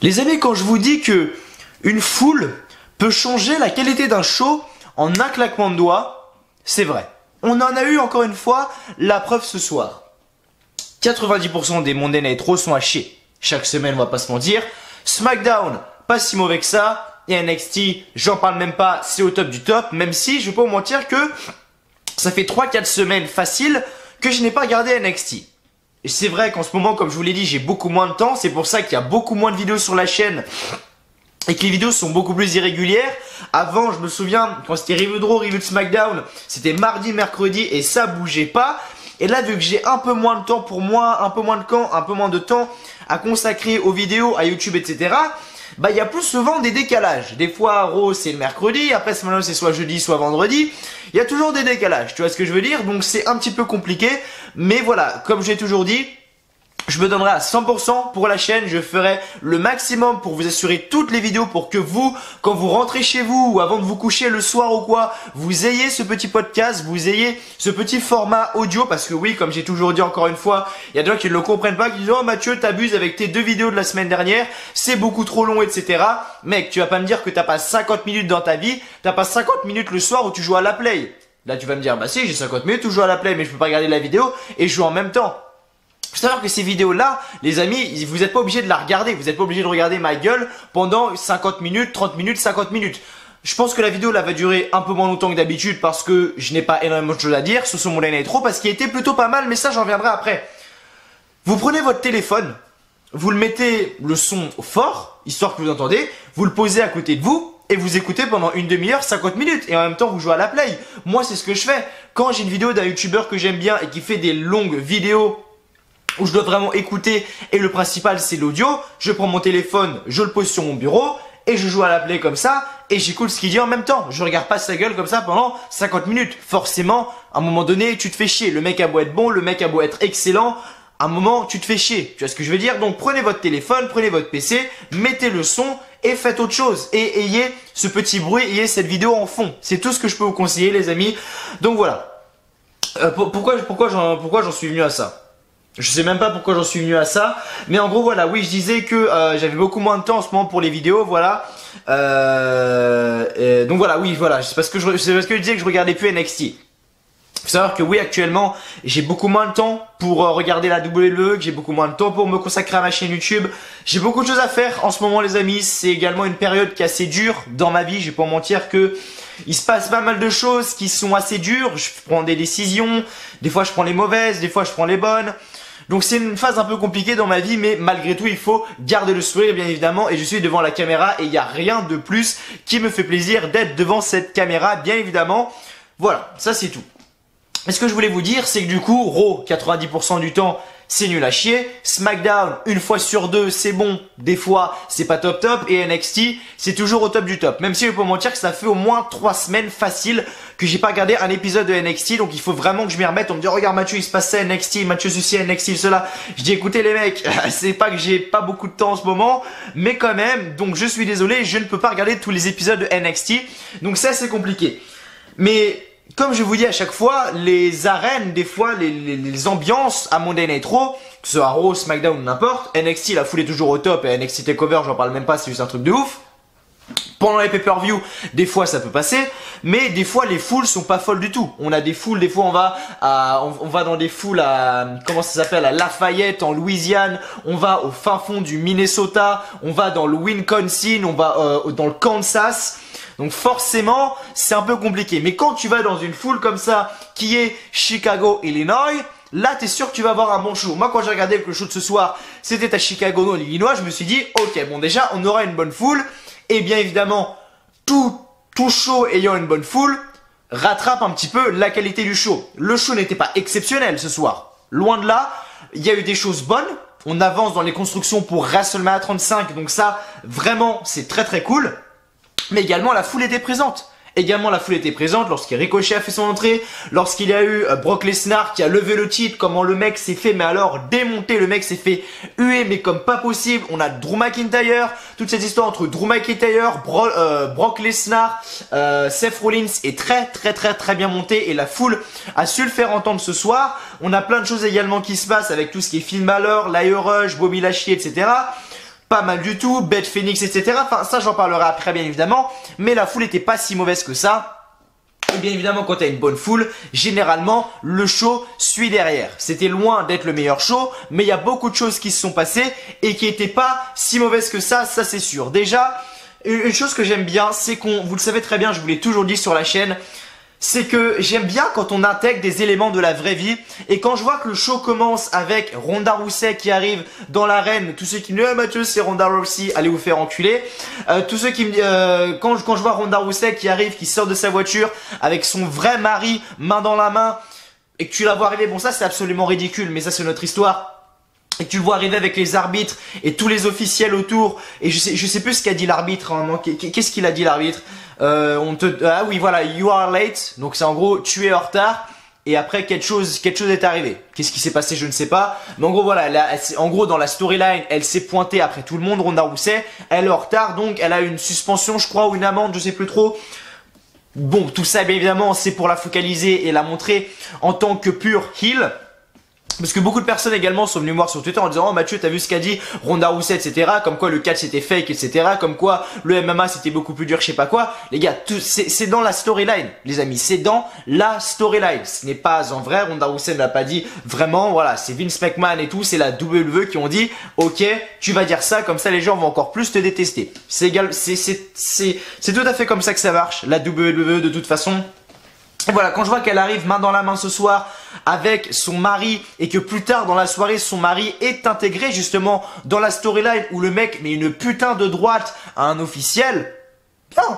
Les amis, quand je vous dis que une foule peut changer la qualité d'un show en un claquement de doigts, c'est vrai. On en a eu encore une fois la preuve ce soir. 90% des Monday Night Raw sont à chier. Chaque semaine, on va pas se mentir. SmackDown, pas si mauvais que ça. Et NXT, j'en parle même pas, c'est au top du top. Même si, je vais pas vous mentir que ça fait 3-4 semaines faciles que je n'ai pas regardé NXT. Et c'est vrai qu'en ce moment, comme je vous l'ai dit, j'ai beaucoup moins de temps. C'est pour ça qu'il y a beaucoup moins de vidéos sur la chaîne et que les vidéos sont beaucoup plus irrégulières. Avant, je me souviens, quand c'était review de Raw, review de SmackDown, c'était mardi, mercredi et ça bougeait pas. Et là, vu que j'ai un peu moins de temps pour moi, un peu moins de temps à consacrer aux vidéos, à YouTube, etc., bah, il y a plus souvent des décalages. Des fois, Raw, c'est le mercredi. Après, SmackDown, c'est soit jeudi, soit vendredi. Il y a toujours des décalages. Tu vois ce que je veux dire? Donc, c'est un petit peu compliqué. Mais voilà, comme j'ai toujours dit, je me donnerai à 100% pour la chaîne, je ferai le maximum pour vous assurer toutes les vidéos pour que vous, quand vous rentrez chez vous ou avant de vous coucher le soir ou quoi, vous ayez ce petit podcast, vous ayez ce petit format audio parce que oui, comme j'ai toujours dit encore une fois, il y a des gens qui ne le comprennent pas, qui disent « Oh Mathieu, t'abuses avec tes 2 vidéos de la semaine dernière, c'est beaucoup trop long, etc. » Mec, tu vas pas me dire que t'as pas 50 minutes dans ta vie, t'as pas 50 minutes le soir où tu joues à la play. Là, tu vas me dire « Bah si, j'ai 50 minutes où je joue à la play, mais je peux pas regarder la vidéo et je joue en même temps. » Faut savoir que ces vidéos-là, les amis, vous n'êtes pas obligés de la regarder. Vous n'êtes pas obligés de regarder ma gueule pendant 50 minutes, 30 minutes, 50 minutes. Je pense que la vidéo là va durer un peu moins longtemps que d'habitude parce que je n'ai pas énormément de choses à dire sur ce Monday Night Raw parce qu'il était plutôt pas mal, mais ça j'en reviendrai après. Vous prenez votre téléphone, vous le mettez le son fort, histoire que vous entendez, vous le posez à côté de vous et vous écoutez pendant une demi-heure, 50 minutes et en même temps vous jouez à la play. Moi c'est ce que je fais. Quand j'ai une vidéo d'un youtubeur que j'aime bien et qui fait des longues vidéos où je dois vraiment écouter et le principal c'est l'audio, je prends mon téléphone, je le pose sur mon bureau et je joue à la play comme ça et j'écoute ce qu'il dit en même temps. Je regarde pas sa gueule comme ça pendant 50 minutes. Forcément, à un moment donné, tu te fais chier. Le mec a beau être bon, le mec a beau être excellent, à un moment, tu te fais chier. Tu vois ce que je veux dire? Donc prenez votre téléphone, prenez votre PC, mettez le son et faites autre chose. Et ayez ce petit bruit, ayez cette vidéo en fond. C'est tout ce que je peux vous conseiller les amis. Donc voilà. Pourquoi j'en suis venu à ça? Je sais même pas pourquoi j'en suis venu à ça, mais en gros voilà, oui je disais que j'avais beaucoup moins de temps en ce moment pour les vidéos, voilà. Donc voilà, oui voilà, c'est parce que je disais que je regardais plus NXT. Faut savoir que oui actuellement j'ai beaucoup moins de temps pour regarder la WWE, que j'ai beaucoup moins de temps pour me consacrer à ma chaîne YouTube. J'ai beaucoup de choses à faire en ce moment les amis, c'est également une période qui est assez dure dans ma vie, je vais pas mentir que il se passe pas mal de choses qui sont assez dures, je prends des décisions, des fois je prends les mauvaises, des fois je prends les bonnes. Donc c'est une phase un peu compliquée dans ma vie, mais malgré tout il faut garder le sourire bien évidemment et je suis devant la caméra et il n'y a rien de plus qui me fait plaisir d'être devant cette caméra bien évidemment. Voilà, ça c'est tout. Et ce que je voulais vous dire c'est que du coup Raw 90% du temps c'est nul à chier, SmackDown une fois sur deux c'est bon, des fois c'est pas top top et NXT c'est toujours au top du top. Même si je peux mentir que ça fait au moins 3 semaines facile que j'ai pas regardé un épisode de NXT, donc il faut vraiment que je m'y remette. On me dit regarde Mathieu il se passe ça NXT, Mathieu ceci NXT cela. Je dis écoutez les mecs, c'est pas que j'ai pas beaucoup de temps en ce moment, mais quand même, donc je suis désolé, je ne peux pas regarder tous les épisodes de NXT, donc ça c'est compliqué. Mais comme je vous dis à chaque fois, les arènes, des fois, les ambiances à Monday Night Raw, que ce soit Raw, SmackDown ou n'importe, NXT, la foule est toujours au top et NXT TakeOver, j'en parle même pas, c'est juste un truc de ouf. Pendant les pay-per-view, des fois ça peut passer, mais des fois les foules sont pas folles du tout. On a des foules, des fois on va dans des foules à, comment ça s'appelle, à Lafayette en Louisiane, on va au fin fond du Minnesota, on va dans le Wisconsin, on va dans le Kansas. Donc forcément, c'est un peu compliqué. Mais quand tu vas dans une foule comme ça, qui est Chicago, Illinois, là, t'es sûr que tu vas avoir un bon show. Moi, quand j'ai regardé le show de ce soir, c'était à Chicago, Illinois, je me suis dit, ok, bon déjà, on aura une bonne foule. Et bien évidemment, tout show ayant une bonne foule, rattrape un petit peu la qualité du show. Le show n'était pas exceptionnel ce soir. Loin de là, il y a eu des choses bonnes. On avance dans les constructions pour WrestleMania 35, donc ça, vraiment, c'est très très cool. Mais également la foule était présente. Également la foule était présente lorsqu'il Ricochet a fait son entrée, lorsqu'il y a eu Brock Lesnar qui a levé le titre, comment le mec s'est fait, mais alors démonter, le mec s'est fait huer, mais comme pas possible. On a Drew McIntyre, toute cette histoire entre Drew McIntyre, Brock Lesnar, Seth Rollins est très bien montée et la foule a su le faire entendre ce soir. On a plein de choses également qui se passent avec tout ce qui est Finn Balor, Lio Rush, Bobby Lashley, etc. pas mal du tout, Beth Phoenix, etc. Enfin, ça j'en parlerai après bien évidemment, mais la foule était pas si mauvaise que ça. Et bien évidemment, quand tu as une bonne foule, généralement, le show suit derrière. C'était loin d'être le meilleur show, mais il y a beaucoup de choses qui se sont passées et qui n'étaient pas si mauvaises que ça c'est sûr. Déjà, une chose que j'aime bien, c'est vous le savez très bien, je vous l'ai toujours dit sur la chaîne, c'est que j'aime bien quand on intègre des éléments de la vraie vie. Et quand je vois que le show commence avec Ronda Rousey qui arrive dans l'arène, tous ceux qui me disent Mathieu c'est Ronda Rousey, allez vous faire enculer. Tous ceux qui me quand je vois Ronda Rousey qui arrive, qui sort de sa voiture avec son vrai mari, main dans la main, et que tu la vois arriver, bon ça c'est absolument ridicule, mais ça c'est notre histoire. Et tu le vois arriver avec les arbitres et tous les officiels autour. Et je sais plus ce qu'a dit l'arbitre. Hein, qu'est-ce qu'il a dit l'arbitre? Ah oui voilà, you are late. Donc c'est en gros tu es en retard. Et après quelque chose est arrivé. Qu'est-ce qui s'est passé je ne sais pas. Mais en gros voilà, en gros dans la storyline, elle s'est pointée après tout le monde. Ronda Rousey, elle est en retard donc elle a une suspension je crois ou une amende, je sais plus trop. Bon tout ça bien évidemment c'est pour la focaliser et la montrer en tant que pure heel. Parce que beaucoup de personnes également sont venues me voir sur Twitter en disant oh Mathieu t'as vu ce qu'a dit Ronda Rousey etc, comme quoi le catch c'était fake etc, comme quoi le MMA c'était beaucoup plus dur je sais pas quoi. Les gars c'est dans la storyline les amis, c'est dans la storyline, ce n'est pas en vrai. Ronda Rousey ne l'a pas dit vraiment, voilà c'est Vince McMahon et tout, c'est la WWE qui ont dit ok tu vas dire ça comme ça les gens vont encore plus te détester. C'est tout à fait comme ça que ça marche la WWE de toute façon. Et voilà, quand je vois qu'elle arrive main dans la main ce soir avec son mari et que plus tard dans la soirée son mari est intégré justement dans la storyline où le mec met une putain de droite à un officiel, non,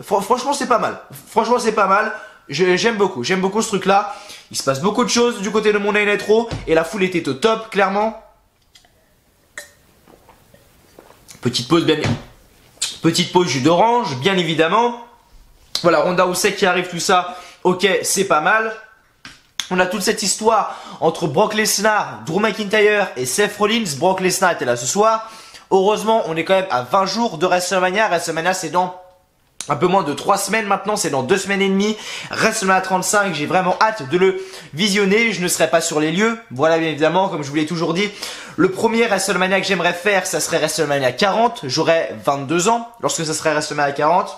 franchement c'est pas mal. Franchement c'est pas mal. J'aime beaucoup ce truc là. Il se passe beaucoup de choses du côté de Monday Night Raw et la foule était au top clairement. Petite pause jus d'orange bien évidemment. Voilà Ronda Rousey qui arrive tout ça. Ok, c'est pas mal. On a toute cette histoire entre Brock Lesnar, Drew McIntyre et Seth Rollins. Brock Lesnar était là ce soir. Heureusement, on est quand même à 20 jours de WrestleMania. WrestleMania, c'est dans un peu moins de 3 semaines maintenant. C'est dans 2 semaines et demie. WrestleMania 35, j'ai vraiment hâte de le visionner. Je ne serai pas sur les lieux. Voilà, bien évidemment, comme je vous l'ai toujours dit. Le premier WrestleMania que j'aimerais faire, ça serait WrestleMania 40. J'aurai 22 ans lorsque ça serait WrestleMania 40.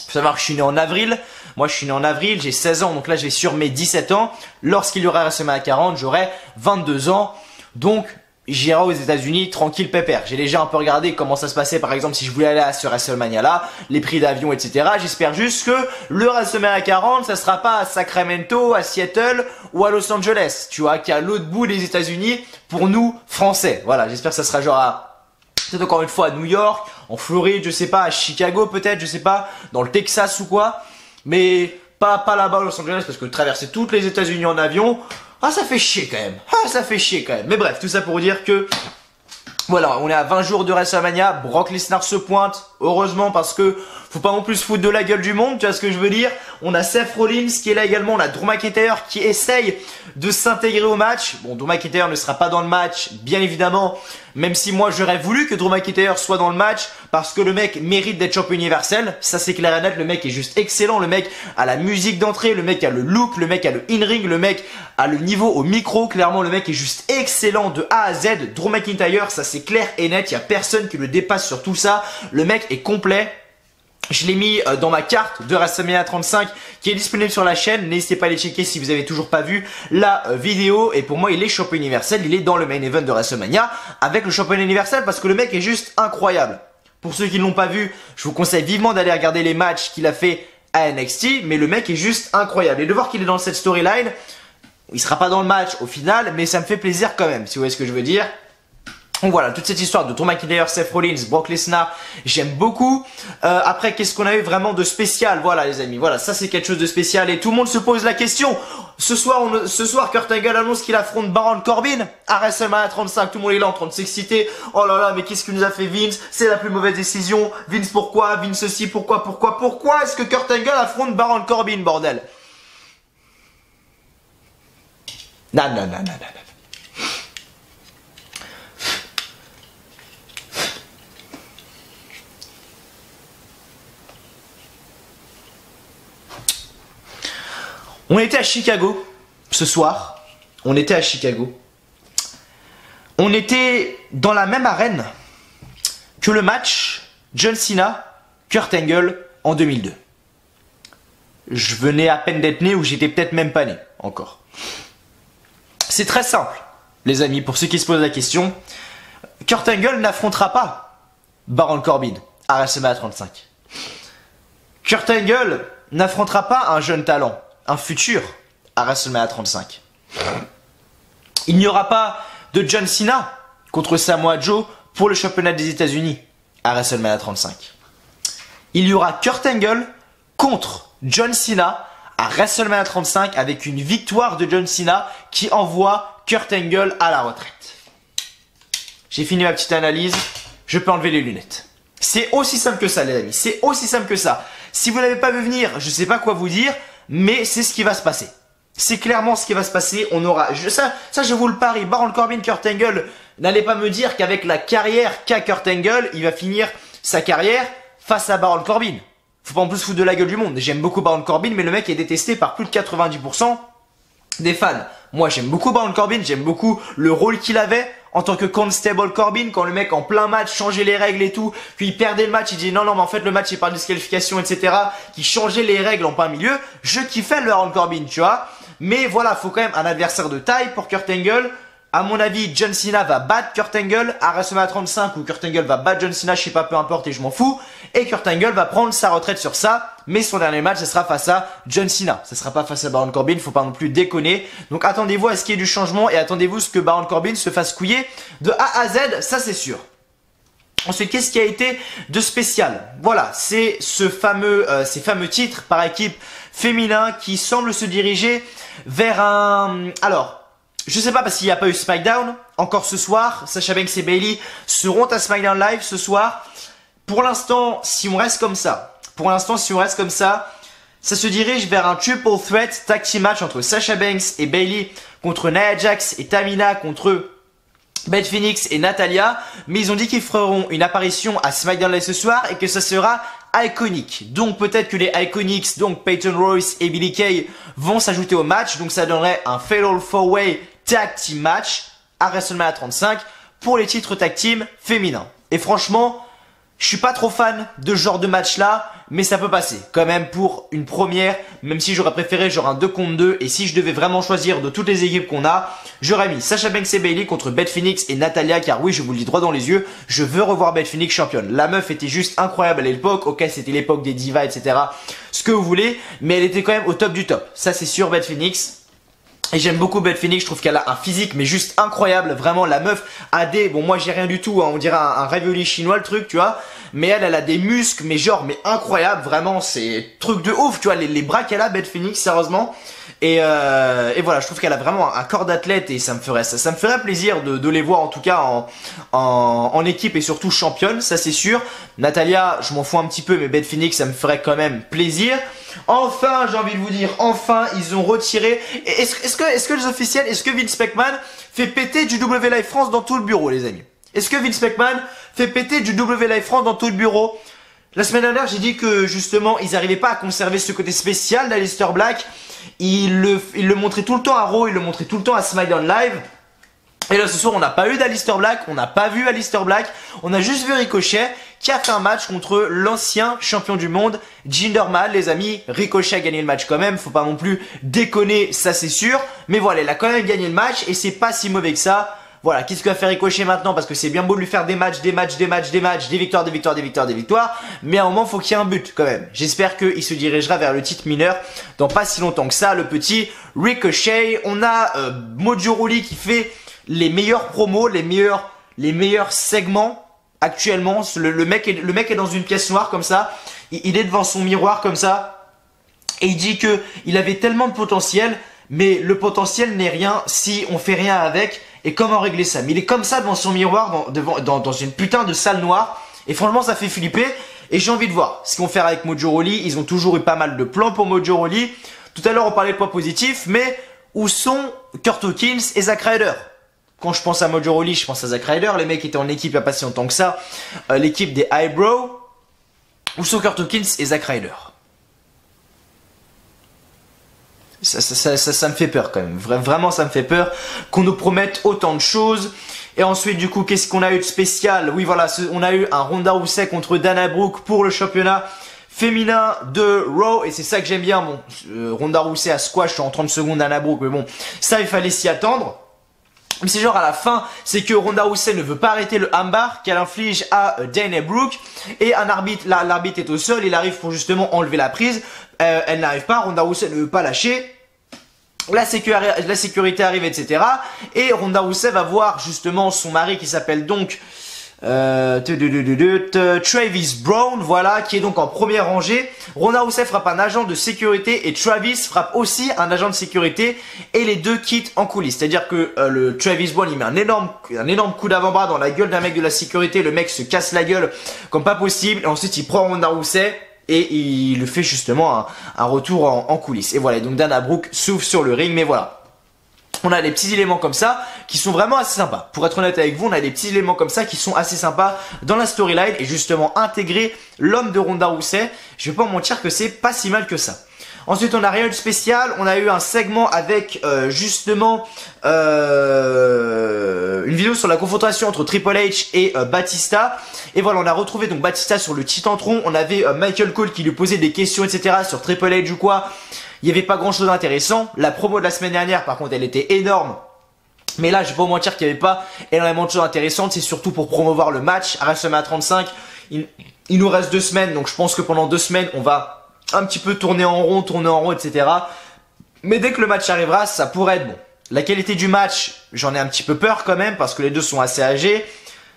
Faut savoir que je suis né en avril. Moi, je suis né en avril, j'ai 16 ans, donc là, je vais sur mes 17 ans. Lorsqu'il y aura WrestleMania 40, j'aurai 22 ans. Donc, j'irai aux États-Unis tranquille pépère. J'ai déjà un peu regardé comment ça se passait, par exemple, si je voulais aller à ce WrestleMania là, les prix d'avion, etc. J'espère juste que le WrestleMania 40, ça sera pas à Sacramento, à Seattle ou à Los Angeles, tu vois, qui est à l'autre bout des États-Unis pour nous, Français. Voilà, j'espère que ça sera genre peut-être encore une fois à New York, en Floride, je sais pas, à Chicago peut-être, je sais pas, dans le Texas ou quoi. Mais pas là-bas à Los Angeles parce que traverser toutes les États-Unis en avion, ah ça fait chier quand même. Ah ça fait chier quand même. Mais bref, tout ça pour dire que voilà, on est à 20 jours de WrestleMania, Brock Lesnar se pointe, heureusement parce que faut pas non plus se foutre de la gueule du monde, tu vois ce que je veux dire. On a Seth Rollins qui est là également, on a Drew McIntyre qui essaye de s'intégrer au match. Bon, Drew McIntyre ne sera pas dans le match, bien évidemment, même si moi j'aurais voulu que Drew McIntyre soit dans le match parce que le mec mérite d'être champion universel, ça c'est clair et net, le mec est juste excellent, le mec a la musique d'entrée, le mec a le look, le mec a le in-ring, le mec a le niveau au micro, clairement le mec est juste excellent de A à Z. Drew McIntyre, ça c'est clair et net, il y a personne qui le dépasse sur tout ça, le mec est complet. Je l'ai mis dans ma carte de WrestleMania 35 qui est disponible sur la chaîne. N'hésitez pas à les checker si vous avez toujours pas vu la vidéo. Et pour moi, il est champion universel. Il est dans le main event de WrestleMania avec le champion universel parce que le mec est juste incroyable. Pour ceux qui ne l'ont pas vu, je vous conseille vivement d'aller regarder les matchs qu'il a fait à NXT. Mais le mec est juste incroyable. Et de voir qu'il est dans cette storyline, il sera pas dans le match au final, mais ça me fait plaisir quand même, si vous voyez ce que je veux dire. Donc voilà, toute cette histoire de Drew McIntyre, Seth Rollins, Brock Lesnar, j'aime beaucoup. Après, qu'est-ce qu'on a eu vraiment de spécial? Voilà les amis, voilà, ça c'est quelque chose de spécial et tout le monde se pose la question. Ce soir, Kurt Angle annonce qu'il affronte Baron Corbin à WrestleMania 35. Tout le monde est là en train de s'exciter. Oh là là, mais qu'est-ce que nous a fait Vince? C'est la plus mauvaise décision. Vince pourquoi? Vince ceci, pourquoi est-ce que Kurt Angle affronte Baron Corbin, bordel? Non. On était à Chicago ce soir. On était dans la même arène que le match John Cena-Kurt Angle en 2002. Je venais à peine d'être né ou j'étais peut-être même pas né encore. C'est très simple, les amis, pour ceux qui se posent la question. Kurt Angle n'affrontera pas Baron Corbin à WrestleMania 35. Kurt Angle n'affrontera pas un jeune talent, un futur à WrestleMania 35. Il n'y aura pas de John Cena contre Samoa Joe pour le championnat des États-Unis à WrestleMania 35. Il y aura Kurt Angle contre John Cena à WrestleMania 35 avec une victoire de John Cena qui envoie Kurt Angle à la retraite. J'ai fini ma petite analyse, je peux enlever les lunettes. C'est aussi simple que ça, les amis, c'est aussi simple que ça. Si vous n'avez pas vu venir, je ne sais pas quoi vous dire, mais c'est ce qui va se passer. C'est clairement ce qui va se passer. On aura, ça je vous le parie, Baron Corbin, Kurt Angle, n'allez pas me dire qu'avec la carrière qu'a Kurt Angle, il va finir sa carrière face à Baron Corbin. Faut pas en plus foutre de la gueule du monde. J'aime beaucoup Baron Corbin, mais le mec est détesté par plus de 90% des fans. Moi j'aime beaucoup Baron Corbin, j'aime beaucoup le rôle qu'il avait en tant que Constable Corbin, quand le mec en plein match changeait les règles et tout, puis il perdait le match, il dit non mais en fait le match est par disqualification, etc. Qui changeait les règles en plein milieu. Je kiffais le Baron Corbin, tu vois. Mais voilà, faut quand même un adversaire de taille pour Kurt Angle. À mon avis, John Cena va battre Kurt Angle à WrestleMania 35 ou Kurt Angle va battre John Cena, je sais pas, peu importe et je m'en fous. Et Kurt Angle va prendre sa retraite sur ça, mais son dernier match, ce sera face à John Cena. Ce sera pas face à Baron Corbin, faut pas non plus déconner. Donc attendez-vous à ce qu'il y ait du changement et attendez-vous à ce que Baron Corbin se fasse couiller de A à Z, ça c'est sûr. Ensuite, qu'est-ce qui a été de spécial? Voilà, c'est ces fameux titres par équipe féminin qui semblent se diriger vers un... Alors, je sais pas parce qu'il n'y a pas eu SmackDown encore ce soir. Sacha Banks et Bayley seront à SmackDown Live ce soir. Pour l'instant, si on reste comme ça, ça se dirige vers un triple threat tag team match entre Sacha Banks et Bayley contre Nia Jax et Tamina contre Beth Phoenix et Natalya. Mais ils ont dit qu'ils feront une apparition à SmackDown Live ce soir et que ça sera iconique. Donc peut-être que les Iconics, donc Peyton Royce et Billie Kay vont s'ajouter au match. Donc ça donnerait un Fatal 4-Way Tag Team Match à WrestleMania 35 pour les titres tag team féminins. Et franchement, je suis pas trop fan de ce genre de match là, mais ça peut passer quand même pour une première, même si j'aurais préféré genre un 2 contre 2. Et si je devais vraiment choisir de toutes les équipes qu'on a, j'aurais mis Sacha Banks et Bayley contre Beth Phoenix et Natalya, car oui, je vous le dis droit dans les yeux, je veux revoir Beth Phoenix championne. La meuf était juste incroyable à l'époque, ok c'était l'époque des divas etc, ce que vous voulez, mais elle était quand même au top du top, ça c'est sûr. Beth Phoenix, et j'aime beaucoup Beth Phoenix, je trouve qu'elle a un physique mais juste incroyable, vraiment la meuf a des, bon moi j'ai rien du tout, hein, on dirait un ravioli chinois le truc tu vois, mais elle a des muscles mais genre mais incroyable, vraiment c'est truc de ouf tu vois, les bras qu'elle a Beth Phoenix sérieusement, et voilà je trouve qu'elle a vraiment un corps d'athlète et ça me ferait plaisir de les voir en tout cas en équipe et surtout championne, ça c'est sûr. Natalya je m'en fous un petit peu mais Beth Phoenix ça me ferait quand même plaisir. Enfin, j'ai envie de vous dire, enfin, ils ont retiré. Est-ce que les officiels, est-ce que Vince McMahon fait péter du W Live France dans tout le bureau, les amis? Est-ce que Vince McMahon fait péter du W Live France dans tout le bureau? La semaine dernière, j'ai dit que justement, ils n'arrivaient pas à conserver ce côté spécial d'Aleister Black. Ils le montraient tout le temps à Raw, ils le montraient tout le temps à SmackDown Live. Et là ce soir on n'a pas eu d'Aleister Black, on n'a pas vu Aleister Black, on a juste vu Ricochet qui a fait un match contre l'ancien champion du monde Jinder Mahal, les amis. Ricochet a gagné le match quand même, faut pas non plus déconner, ça c'est sûr. Mais voilà, il a quand même gagné le match et c'est pas si mauvais que ça. Voilà, qu'est-ce que va faire Ricochet maintenant? Parce que c'est bien beau de lui faire des matchs, des victoires, des victoires. Mais à un moment, faut qu'il y ait un but quand même. J'espère qu'il se dirigera vers le titre mineur dans pas si longtemps que ça, le petit Ricochet. On a Mojo Rawley qui fait les meilleurs promos, les meilleurs segments actuellement. Le mec est dans une pièce noire comme ça. Il est devant son miroir comme ça. Et il dit que il avait tellement de potentiel, mais le potentiel n'est rien si on fait rien avec. Et comment régler ça? Mais il est comme ça devant son miroir, dans une putain de salle noire. Et franchement, ça fait flipper. Et j'ai envie de voir ce qu'ils vont faire avec Mojo Rawley. Ils ont toujours eu pas mal de plans pour Mojo Rawley. Tout à l'heure, on parlait de points positifs. Mais où sont Kurt Hawkins et Zack Ryder? Quand je pense à Mojo Rawley, je pense à Zack Ryder. Les mecs étaient en équipe il n'y a pas si longtemps que ça. L'équipe des Eyebrow. Où sont Kurt Hawkins et Zack Ryder? Ça me fait peur quand même. Vraiment, ça me fait peur qu'on nous promette autant de choses Et ensuite, du coup, qu'est-ce qu'on a eu de spécial? Oui, voilà, on a eu un Ronda Rousey contre Dana Brooke pour le championnat féminin de Raw. Et c'est ça que j'aime bien. Bon, Ronda Rousey à squash en 30 secondes Dana Brooke, mais bon, ça, il fallait s'y attendre. Mais c'est genre à la fin, c'est que Ronda Rousey ne veut pas arrêter le armbar qu'elle inflige à Dana Brooke. Et un arbitre, l'arbitre est au sol, il arrive pour justement enlever la prise. Elle n'arrive pas, Ronda Rousey ne veut pas lâcher. La sécurité arrive, etc. Et Ronda Rousey va voir justement son mari qui s'appelle donc Travis Brown, voilà, qui est donc en première rangée. Ronda Rousey frappe un agent de sécurité et Travis frappe aussi un agent de sécurité et les deux quittent en coulisses. C'est-à-dire que le Travis Brown, il met un énorme coup d'avant-bras dans la gueule d'un mec de la sécurité. Le mec se casse la gueule comme pas possible. Et ensuite, il prend Ronda Rousey et il le fait justement un retour en coulisses. Et voilà, donc Dana Brooke souffle sur le ring, mais voilà. On a des petits éléments comme ça qui sont vraiment assez sympas. Pour être honnête avec vous, on a des petits éléments comme ça qui sont assez sympas dans la storyline et justement intégrer l'homme de Ronda Rousey. Je vais pas mentir que c'est pas si mal que ça. Ensuite, on a rien de spécial. On a eu un segment avec justement une vidéo sur la confrontation entre Triple H et Batista. Et voilà, on a retrouvé donc Batista sur le Titantron. On avait Michael Cole qui lui posait des questions, etc. sur Triple H ou quoi. Il n'y avait pas grand chose d'intéressant. La promo de la semaine dernière, par contre, elle était énorme. Mais là, je vais pas vous mentir qu'il n'y avait pas énormément de choses intéressantes. C'est surtout pour promouvoir le match à WrestleMania 35. Il nous reste 2 semaines. Donc, je pense que pendant 2 semaines, on va un petit peu tourner en rond, etc. Mais dès que le match arrivera, ça pourrait être bon. La qualité du match, j'en ai un petit peu peur quand même. Parce que les deux sont assez âgés.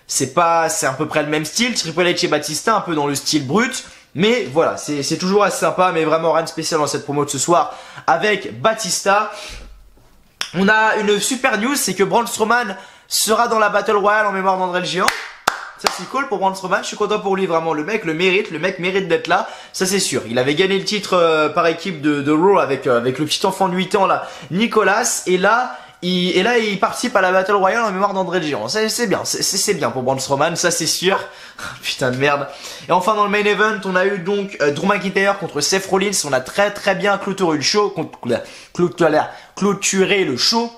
C'est à peu près le même style. Triple H et Batista, un peu dans le style brut. Mais voilà, c'est toujours assez sympa, mais vraiment rien de spécial dans cette promo de ce soir avec Batista. On a une super news, c'est que Braun Strowman sera dans la Battle Royale en mémoire d'André le Géant. Ça c'est cool pour Braun Strowman, je suis content pour lui vraiment, le mec mérite d'être là, ça c'est sûr. Il avait gagné le titre par équipe de Raw avec le petit enfant de 8 ans là, Nicolas, et là il participe à la Battle Royale en mémoire d'André le Géant. C'est bien pour Braun Strowman, ça c'est sûr. Putain de merde. Et enfin dans le main event, on a eu donc Drew McIntyre contre Seth Rollins. On a très bien clôturé le show, clôturé le show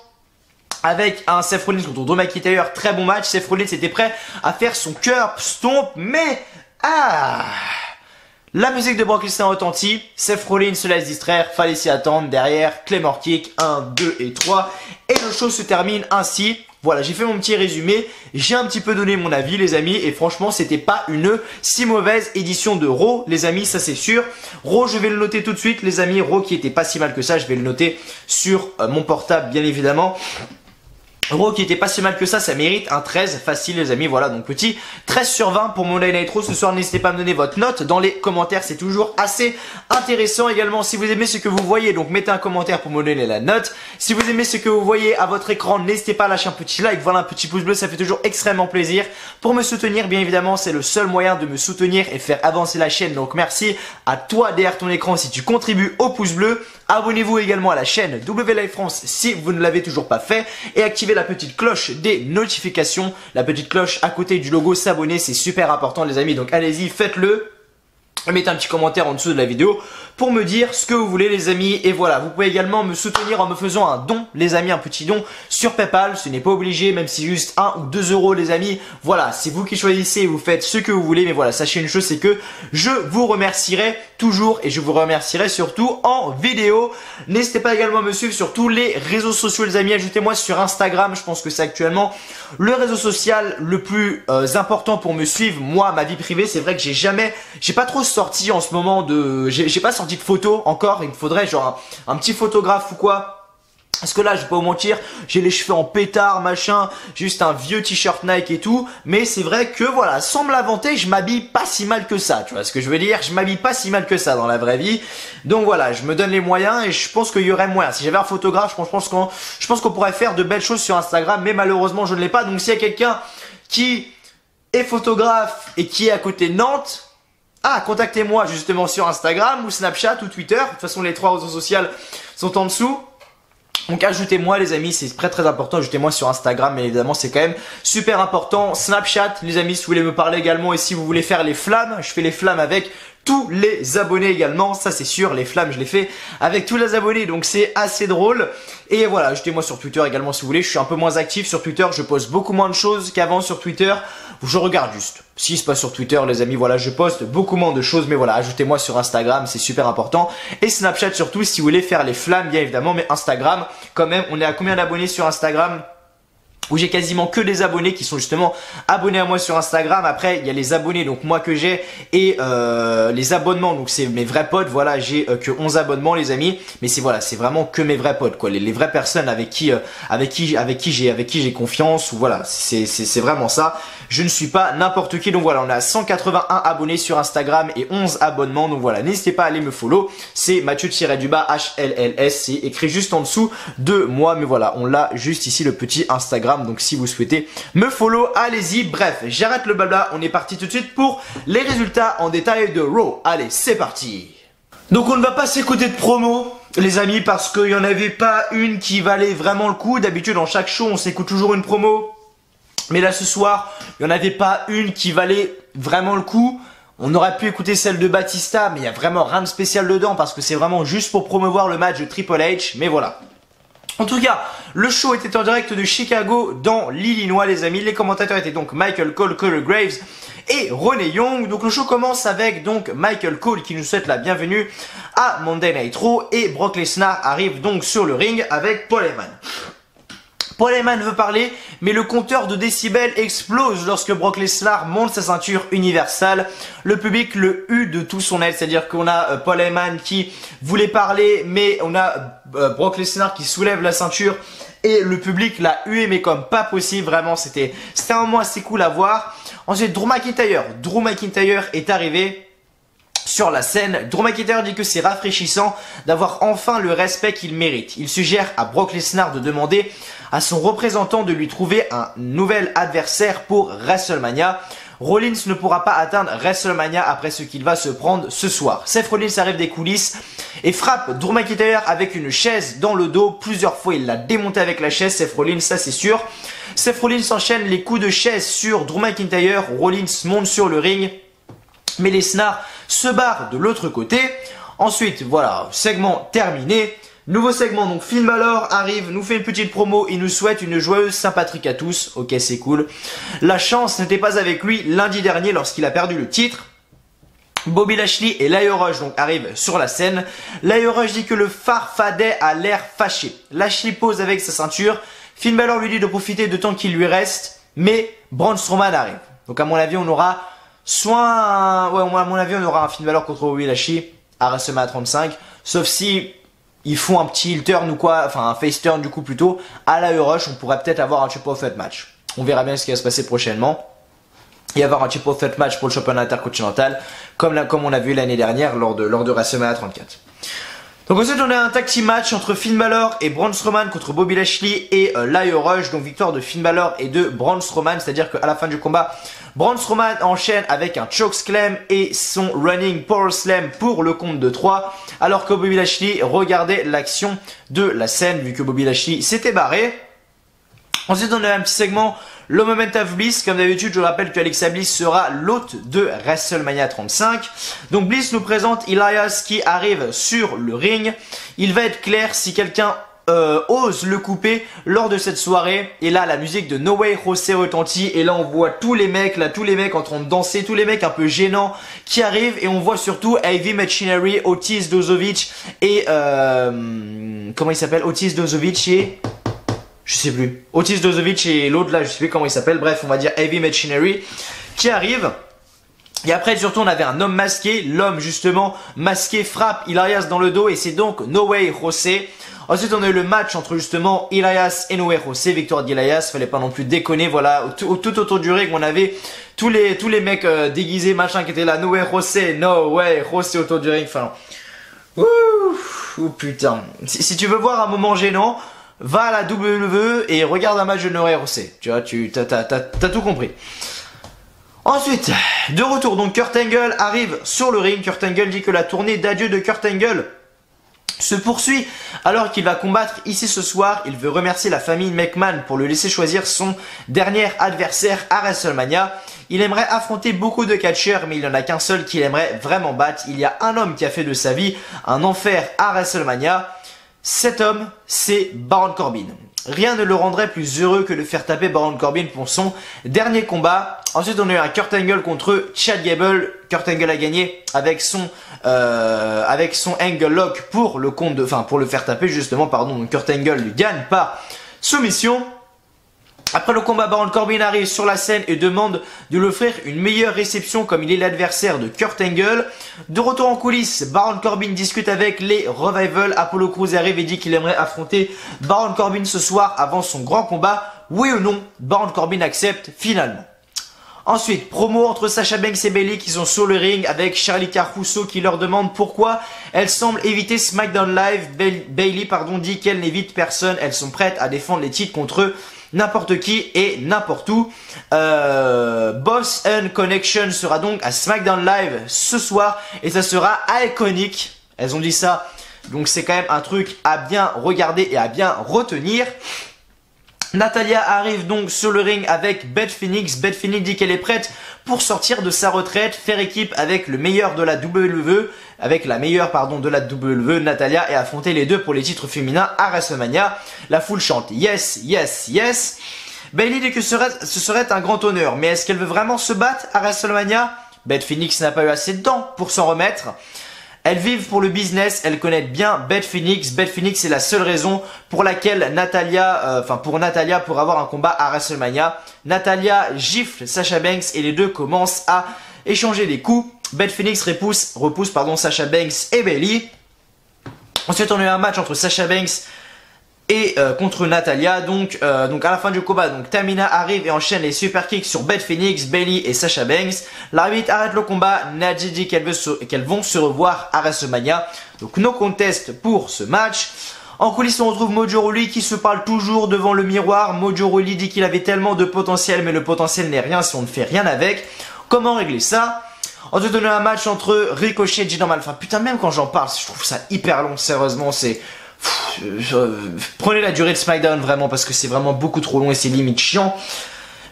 avec un Seth Rollins contre Drew McIntyre. Très bon match. Seth Rollins était prêt à faire son curb stomp, mais la musique de Brock Lesnar retentit, Seth Rollins se laisse distraire, fallait s'y attendre, derrière, Claymore Kick, 1, 2 et 3, et le show se termine ainsi. Voilà, j'ai fait mon petit résumé, j'ai un petit peu donné mon avis les amis, et franchement c'était pas une si mauvaise édition de Raw les amis, ça c'est sûr. Raw je vais le noter tout de suite les amis, Raw qui était pas si mal que ça, je vais le noter sur mon portable bien évidemment. Raw qui était pas si mal que ça mérite un 13 facile les amis, voilà donc petit 13 sur 20 pour Monday Night Raw ce soir, n'hésitez pas à me donner votre note dans les commentaires, c'est toujours assez intéressant également si vous aimez ce que vous voyez, donc mettez un commentaire pour me donner la note, si vous aimez ce que vous voyez à votre écran, n'hésitez pas à lâcher un petit like, voilà un petit pouce bleu, ça fait toujours extrêmement plaisir pour me soutenir, bien évidemment c'est le seul moyen de me soutenir et faire avancer la chaîne, donc merci à toi derrière ton écran si tu contribues au pouce bleu. Abonnez-vous également à la chaîne W Live France si vous ne l'avez toujours pas fait et activez la petite cloche des notifications, la petite cloche à côté du logo s'abonner, c'est super important les amis, donc allez-y, faites-le. Mettez un petit commentaire en dessous de la vidéo pour me dire ce que vous voulez les amis. Et voilà, vous pouvez également me soutenir en me faisant un don les amis, un petit don sur Paypal. Ce n'est pas obligé, même si juste 1 ou 2 euros les amis. Voilà, c'est vous qui choisissez, vous faites ce que vous voulez. Mais voilà, sachez une chose, c'est que je vous remercierai toujours et je vous remercierai surtout en vidéo. N'hésitez pas également à me suivre sur tous les réseaux sociaux les amis. Ajoutez-moi sur Instagram, je pense que c'est actuellement le réseau social le plus important pour me suivre. Moi, ma vie privée, c'est vrai que j'ai pas trop sorti en ce moment j'ai pas sorti de photos encore, il me faudrait genre un petit photographe ou quoi. Parce que là, je vais pas vous mentir, j'ai les cheveux en pétard, machin, juste un vieux t-shirt Nike et tout. Mais c'est vrai que voilà, sans me la vanter, je m'habille pas si mal que ça. Tu vois ce que je veux dire? Je m'habille pas si mal que ça dans la vraie vie. Donc voilà, je me donne les moyens et je pense qu'il y aurait moyen. Si j'avais un photographe, je pense qu'on pourrait faire de belles choses sur Instagram. Mais malheureusement, je ne l'ai pas. Donc s'il y a quelqu'un qui est photographe et qui est à côté de Nantes, contactez-moi justement sur Instagram ou Snapchat ou Twitter. De toute façon, les 3 réseaux sociaux sont en dessous. Donc ajoutez-moi les amis, c'est très important, ajoutez-moi sur Instagram, mais évidemment c'est quand même super important. Snapchat les amis, si vous voulez me parler également et si vous voulez faire les flammes, je fais les flammes avec tous les abonnés également, ça c'est sûr, les flammes je les fais avec tous les abonnés, donc c'est assez drôle. Et voilà, ajoutez-moi sur Twitter également si vous voulez, je suis un peu moins actif sur Twitter, je poste beaucoup moins de choses qu'avant sur Twitter, je regarde juste ce qui se passe sur Twitter les amis, voilà, je poste beaucoup moins de choses, mais voilà, ajoutez-moi sur Instagram, c'est super important, et Snapchat surtout si vous voulez faire les flammes bien évidemment, mais Instagram quand même, on est à combien d'abonnés sur Instagram ? Où j'ai quasiment que des abonnés qui sont justement abonnés à moi sur Instagram. Après il y a les abonnés donc moi que j'ai et les abonnements, donc c'est mes vrais potes. Voilà, j'ai que 11 abonnements les amis, mais c'est voilà, c'est vraiment que mes vrais potes quoi, les vraies personnes avec qui j'ai confiance, ou voilà, c'est vraiment ça. Je ne suis pas n'importe qui, donc voilà, on a 181 abonnés sur Instagram et 11 abonnements, donc voilà, n'hésitez pas à aller me follow, c'est Mathieu-HLLS, c'est écrit juste en dessous de moi, mais voilà, on l'a juste ici le petit Instagram, donc si vous souhaitez me follow, allez-y. Bref, j'arrête le blabla, on est parti tout de suite pour les résultats en détail de Raw. Allez, c'est parti. Donc on ne va pas s'écouter de promo les amis, parce qu'il n'y en avait pas une qui valait vraiment le coup. D'habitude dans chaque show on s'écoute toujours une promo, mais là ce soir, il n'y en avait pas une qui valait vraiment le coup. On aurait pu écouter celle de Batista, mais il n'y a vraiment rien de spécial dedans parce que c'est vraiment juste pour promouvoir le match de Triple H. Mais voilà. En tout cas, le show était en direct de Chicago dans l'Illinois les amis. Les commentateurs étaient donc Michael Cole, Corey Graves et Renee Young. Donc le show commence avec donc Michael Cole qui nous souhaite la bienvenue à Monday Night Raw. Et Brock Lesnar arrive donc sur le ring avec Paul Heyman. Paul Heyman veut parler, mais le compteur de décibels explose lorsque Brock Lesnar monte sa ceinture universelle. Le public le hue de tout son aile, c'est-à-dire qu'on a Paul Heyman qui voulait parler, mais on a Brock Lesnar qui soulève la ceinture et le public l'a hué, mais comme pas possible, vraiment c'était un moment assez cool à voir. Ensuite, Drew McIntyre est arrivé sur la scène. Drew McIntyre dit que c'est rafraîchissant d'avoir enfin le respect qu'il mérite. Il suggère à Brock Lesnar de demander à son représentant de lui trouver un nouvel adversaire pour WrestleMania. Rollins ne pourra pas atteindre WrestleMania après ce qu'il va se prendre ce soir. Seth Rollins arrive des coulisses et frappe Drew McIntyre avec une chaise dans le dos. Plusieurs fois il l'a démonté avec la chaise, Seth Rollins, ça c'est sûr. Seth Rollins enchaîne les coups de chaise sur Drew McIntyre. Rollins monte sur le ring, mais Lesnar se barre de l'autre côté. Ensuite, voilà, segment terminé. Nouveau segment, donc Finn Balor arrive, nous fait une petite promo, il nous souhaite une joyeuse Saint-Patrick à tous. Ok, c'est cool. La chance n'était pas avec lui lundi dernier lorsqu'il a perdu le titre. Bobby Lashley et Lio Rush donc arrivent sur la scène. Lio Rush dit que le farfadet a l'air fâché. Lashley pose avec sa ceinture. Finn Balor lui dit de profiter de temps qu'il lui reste, mais Braun Strowman arrive. Donc à mon avis on aura à mon avis on aura un Finn Balor contre Bobby Lashley à WrestleMania 35, sauf si ils font un petit heel turn ou quoi, enfin un face turn du coup plutôt, à la Rush, on pourrait peut-être avoir un Triple Threat match. On verra bien ce qui va se passer prochainement. Et avoir un Triple Threat match pour le championnat intercontinental, comme on a vu l'année dernière lors de WrestleMania 34. Donc ensuite on a un tag team match entre Finn Balor et Braun Strowman contre Bobby Lashley et Lio Rush. Donc victoire de Finn Balor et de Braun Strowman, c'est-à-dire qu'à la fin du combat, Braun Strowman enchaîne avec un chokeslam et son running power slam pour le compte de 3, alors que Bobby Lashley regardait l'action de la scène vu que Bobby Lashley s'était barré. Ensuite on a un petit segment, le Moment of Bliss. Comme d'habitude je rappelle que Alexa Bliss sera l'hôte de WrestleMania 35. Donc Bliss nous présente Elias qui arrive sur le ring. Il va être clair si quelqu'un ose le couper lors de cette soirée. Et là la musique de No Way Jose retentit et là on voit tous les mecs en train de danser, tous les mecs un peu gênants qui arrivent, et on voit surtout Heavy Machinery, Otis Dozovic et comment il s'appelle, Otis Dozovic et je sais plus, Otis Dozovic et l'autre là je sais plus comment il s'appelle, bref on va dire Heavy Machinery qui arrive. Et après surtout on avait un homme masqué, l'homme justement masqué frappe Elias dans le dos et c'est donc No Way Jose. Ensuite on a eu le match entre justement Elias et No Way Jose, victoire d'Elias, fallait pas non plus déconner, voilà, tout autour du ring on avait tous les mecs déguisés machin qui étaient là, No Way Jose, No Way Jose autour du ring, enfin, ouh putain, si tu veux voir un moment gênant, va à la WWE et regarde un match de No Way Jose, tu vois, t'as tout compris. Ensuite, de retour, donc Kurt Angle arrive sur le ring. Kurt Angle dit que la tournée d'adieu de Kurt Angle se poursuit alors qu'il va combattre ici ce soir. Il veut remercier la famille McMahon pour le laisser choisir son dernier adversaire à WrestleMania. Il aimerait affronter beaucoup de catcheurs, mais il n'y en a qu'un seul qu'il aimerait vraiment battre. Il y a un homme qui a fait de sa vie un enfer à WrestleMania. Cet homme, c'est Baron Corbin. Rien ne le rendrait plus heureux que de faire taper Baron Corbin pour son dernier combat. Ensuite, on a eu un Kurt Angle contre Chad Gable. Kurt Angle a gagné avec son Angle Lock pour le compte de, pour le faire taper justement, pardon. Donc Kurt Angle lui gagne par soumission. Après le combat, Baron Corbin arrive sur la scène et demande de lui offrir une meilleure réception comme il est l'adversaire de Kurt Angle. De retour en coulisses, Baron Corbin discute avec les Revival. Apollo Crews arrive et dit qu'il aimerait affronter Baron Corbin ce soir avant son grand combat. Oui ou non, Baron Corbin accepte finalement. Ensuite, promo entre Sasha Banks et Bayley qui sont sur le ring avec Charlie Caruso qui leur demande pourquoi elles semblent éviter SmackDown Live. Bayley dit qu'elle n'évite personne, elles sont prêtes à défendre les titres contre n'importe qui et n'importe où. Boss and Connection sera donc à SmackDown Live ce soir et ça sera iconique. Elles ont dit ça, donc c'est quand même un truc à bien regarder et à bien retenir. Natalya arrive donc sur le ring avec Beth Phoenix. Beth Phoenix dit qu'elle est prête pour sortir de sa retraite, faire équipe avec le meilleur de la WWE, avec la meilleure de la WWE, Natalya, et affronter les deux pour les titres féminins à WrestleMania. La foule chante yes, yes, yes. Bayley dit que ce serait un grand honneur, mais est-ce qu'elle veut vraiment se battre à WrestleMania? Beth Phoenix n'a pas eu assez de temps pour s'en remettre. Elles vivent pour le business, elles connaissent bien Beth Phoenix. Beth Phoenix est la seule raison pour laquelle Natalya, pour avoir un combat à WrestleMania. Natalya gifle Sasha Banks et les deux commencent à échanger des coups. Beth Phoenix repousse Sasha Banks et Bayley. Ensuite, on a eu un match entre Sasha Banks et contre Natalya. Donc à la fin du combat, Tamina arrive et enchaîne les super kicks sur Beth Phoenix, Bayley et Sasha Banks. L'arbitre arrête le combat. Nadia dit qu'elles vont se revoir à WrestleMania. Donc no contest pour ce match. En coulisses, on retrouve Mojo Rawley qui se parle toujours devant le miroir. Mojo Rawley dit qu'il avait tellement de potentiel, mais le potentiel n'est rien si on ne fait rien avec. Comment régler ça? Ensuite, on a un match entre Ricochet et Jinder Mahal. Putain, même quand j'en parle, je trouve ça hyper long. Sérieusement, c'est... Prenez la durée de SmackDown vraiment parce que c'est vraiment beaucoup trop long et c'est limite chiant.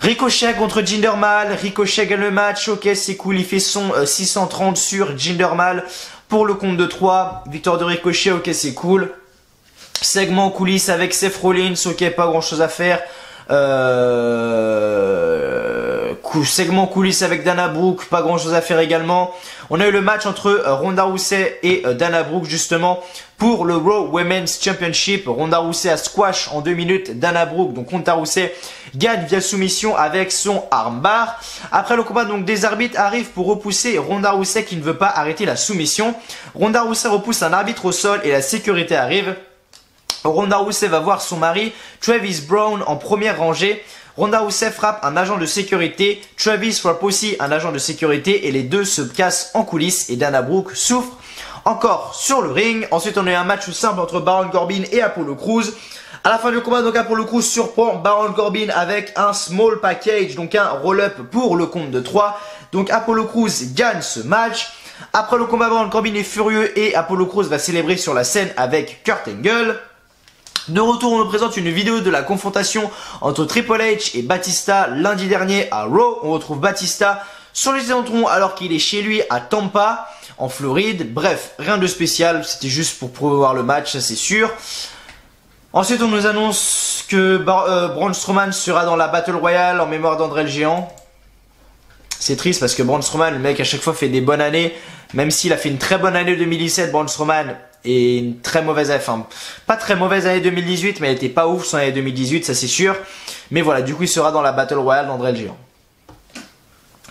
Ricochet contre Jinder Mahal. Ricochet gagne le match. Ok, c'est cool. Il fait son 630 sur Jinder Mahal pour le compte de 3. Victoire de Ricochet. Ok, c'est cool. Segment coulisses avec Seth Rollins. Ok, pas grand chose à faire. Segment coulisses avec Dana Brooke, pas grand chose à faire également. On a eu le match entre Ronda Rousey et Dana Brooke justement pour le Raw Women's Championship. Ronda Rousey a squash en 2 minutes Dana Brooke, donc Ronda Rousey gagne via soumission avec son armbar. Après le combat, des arbitres arrivent pour repousser Ronda Rousey qui ne veut pas arrêter la soumission. Ronda Rousey repousse un arbitre au sol et la sécurité arrive. Ronda Rousey va voir son mari Travis Brown en première rangée. Ronda Rousey frappe un agent de sécurité, Travis frappe aussi un agent de sécurité et les deux se cassent en coulisses et Dana Brooke souffre encore sur le ring. Ensuite, on a eu un match simple entre Baron Corbin et Apollo Crews. À la fin du combat, Apollo Crews surprend Baron Corbin avec un small package, donc un roll-up pour le compte de 3. Donc Apollo Crews gagne ce match. Après le combat, Baron Corbin est furieux et Apollo Crews va célébrer sur la scène avec Kurt Angle. De retour, on nous présente une vidéo de la confrontation entre Triple H et Batista lundi dernier à Raw. On retrouve Batista sur les électrons alors qu'il est chez lui à Tampa, en Floride. Bref, rien de spécial, c'était juste pour promouvoir le match, ça c'est sûr. Ensuite, on nous annonce que Braun Strowman sera dans la Battle Royale en mémoire d'André le Géant. C'est triste parce que Braun Strowman, le mec à chaque fois fait des bonnes années. Même s'il a fait une très bonne année 2017, Braun Strowman, et une très mauvaise année, pas très mauvaise année 2018, mais elle était pas ouf son année 2018, ça c'est sûr. Mais voilà, du coup il sera dans la Battle Royale d'André le Géant.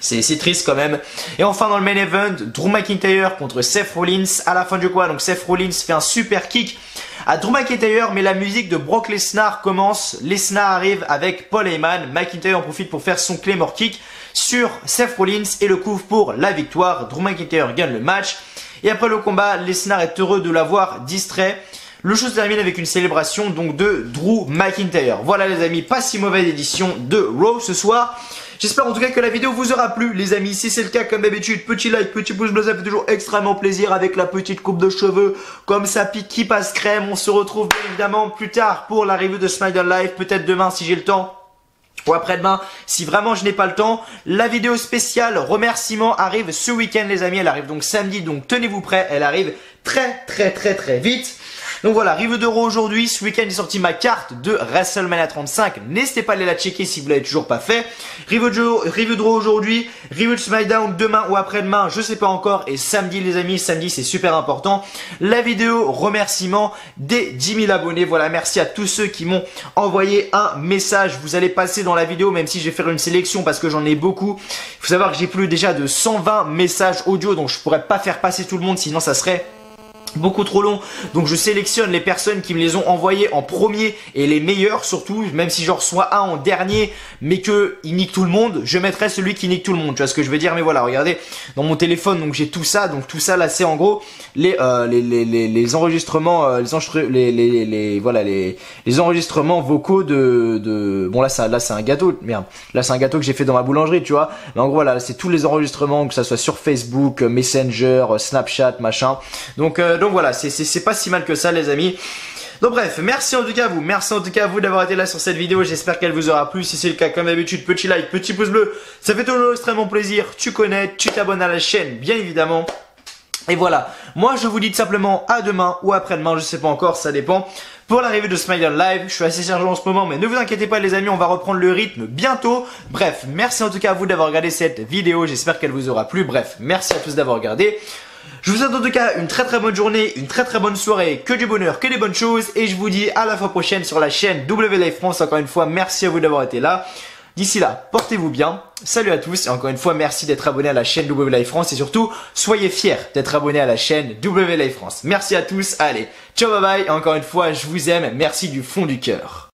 C'est triste quand même. Et enfin dans le main event, Drew McIntyre contre Seth Rollins. À la fin du combat, donc Seth Rollins fait un super kick à Drew McIntyre, mais la musique de Brock Lesnar commence. Lesnar arrive avec Paul Heyman. McIntyre en profite pour faire son Claymore kick sur Seth Rollins et le couvre pour la victoire. Drew McIntyre gagne le match. Et après le combat, Lesnar est heureux de l'avoir distrait. Le show se termine avec une célébration donc de Drew McIntyre. Voilà les amis, pas si mauvaise édition de Raw ce soir. J'espère en tout cas que la vidéo vous aura plu les amis. Si c'est le cas, comme d'habitude, petit like, petit pouce bleu, ça fait toujours extrêmement plaisir avec la petite coupe de cheveux. Comme ça pique qui passe crème. On se retrouve bien évidemment plus tard pour la review de SmackDown Live. Peut-être demain si j'ai le temps. ou après-demain, si vraiment je n'ai pas le temps. La vidéo spéciale remerciement arrive ce week-end les amis, elle arrive donc samedi, donc tenez-vous prêts, elle arrive très vite. Donc voilà, review de Raw aujourd'hui, ce week-end est sorti ma carte de WrestleMania 35, n'hésitez pas à aller la checker si vous l'avez toujours pas fait. Review de Raw aujourd'hui, review de SmackDown demain ou après-demain, je sais pas encore, et samedi les amis, samedi c'est super important. La vidéo remerciement des 10 000 abonnés, voilà, merci à tous ceux qui m'ont envoyé un message, vous allez passer dans la vidéo même si je vais faire une sélection parce que j'en ai beaucoup. Il faut savoir que j'ai plus déjà de 120 messages audio, donc je pourrais pas faire passer tout le monde sinon ça serait beaucoup trop long, donc je sélectionne les personnes qui me les ont envoyés en premier et les meilleurs surtout, même si j'en reçois un en dernier mais que il nique tout le monde, je mettrai celui qui nique tout le monde, tu vois ce que je veux dire. Mais voilà, regardez dans mon téléphone, donc j'ai tout ça, donc tout ça là c'est en gros les enregistrements, voilà les enregistrements vocaux de bon là c'est un gâteau, merde, là c'est un gâteau que j'ai fait dans ma boulangerie, tu vois, mais en gros voilà c'est tous les enregistrements, que ça soit sur Facebook, Messenger, Snapchat, machin, donc voilà, c'est pas si mal que ça les amis. Donc bref, merci en tout cas à vous d'avoir été là sur cette vidéo, j'espère qu'elle vous aura plu. Si c'est le cas, comme d'habitude, petit like, petit pouce bleu, ça fait toujours extrêmement plaisir. Tu connais, tu t'abonnes à la chaîne bien évidemment. Et voilà, moi je vous dis tout simplement à demain ou après-demain, je sais pas encore, ça dépend, pour l'arrivée de SmackDown Live. Je suis assez chargé en ce moment, mais ne vous inquiétez pas les amis, on va reprendre le rythme bientôt. Bref, merci en tout cas à vous d'avoir regardé cette vidéo, j'espère qu'elle vous aura plu. Bref, merci à tous d'avoir regardé. Je vous souhaite en tout cas une très bonne journée, une très bonne soirée, que du bonheur, que des bonnes choses. Et je vous dis à la fois prochaine sur la chaîne WLive France. Encore une fois, merci à vous d'avoir été là. D'ici là, portez-vous bien. Salut à tous et encore une fois, merci d'être abonné à la chaîne WLive France. Et surtout, soyez fiers d'être abonné à la chaîne WLive France. Merci à tous, allez, ciao bye bye. Et encore une fois, je vous aime, merci du fond du cœur.